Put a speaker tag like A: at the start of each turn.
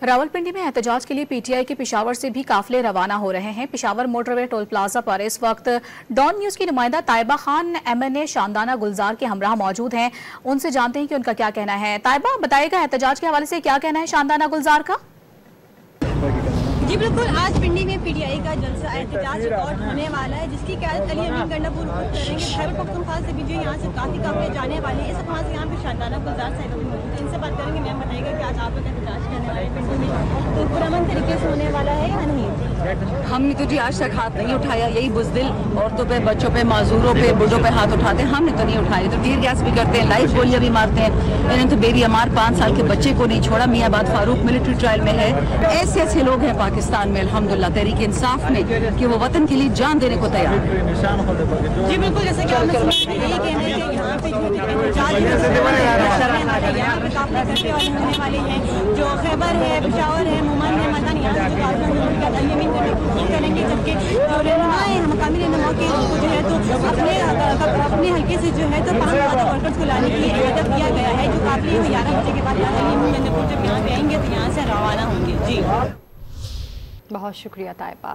A: रावलपिंडी में एहतजाज के लिए पीटीआई के पेशावर से भी काफिले रवाना हो रहे हैं। पेशावर मोटरवे टोल प्लाजा पर इस वक्त डॉन न्यूज की नुमाइंदा ताइबा खान एमएनए शानदाना गुलजार के हमराह मौजूद हैं। उनसे जानते हैं कि उनका क्या कहना है। ताइबा, बताइएगा एहतजाज के हवाले से क्या कहना है शानदाना गुलजार का?
B: जी बिल्कुल, आज पिंडी में पीटीआई का जलसा एहतजाज रिकॉर्ड होने वाला है, जिसकी क़यादत अली अमीन गंडापुर करेंगे। खैबर पख्तूनख्वा से भी जो यहाँ से काफ़ी काफिले जाने वाले हैं। इस वक्त से यहाँ पे शानदाना गुलजार साहब भी मौजूद है, इनसे बात करेंगे। मैम बताइएगा कि आज आप लोग एहतजाज करने वाले पिंडी में तो पुरअमन तरीके से होने वाला है या नहीं?
C: हमने तो जी आज तक हाथ नहीं उठाया। यही बुज़दिल औरतों पे, बच्चों पे, माजूरों पे, बुढ़ों पे हाथ उठाते हैं, हमने तो नहीं उठाए। तो टीयर गैस भी करते हैं, लाइव गोलियां भी मारते हैं। इन्होंने तो बेरी अमार 5 साल के बच्चे को नहीं छोड़ा। मियांबाद फारूक मिलिट्री ट्रायल में है। ऐसे ऐसे लोग हैं पाकिस्तान में अल्हम्दुलिल्लाह तहरीक इंसाफ में कि वो वतन के लिए जान देने को तैयार है।
B: जी बिल्कुल, जैसे कि आपने यही कहना है कि यहाँ पे होने वाले हैं, जो खैबर है, पेशावर है, मुमन है, मदन, यहाँ से करेंगे। जबकि जो रहनुमाएं मकामी रहनुमा के जो है तो अपने हल्के से जो है तो 5 वर्कर्स को लाने के लिए इरादा किया गया है। जो काफिले 11 बजे के बाद जब यहाँ पे आएंगे तो यहाँ से रवाना होंगे। जी
A: बहुत शुक्रिया ताइबा।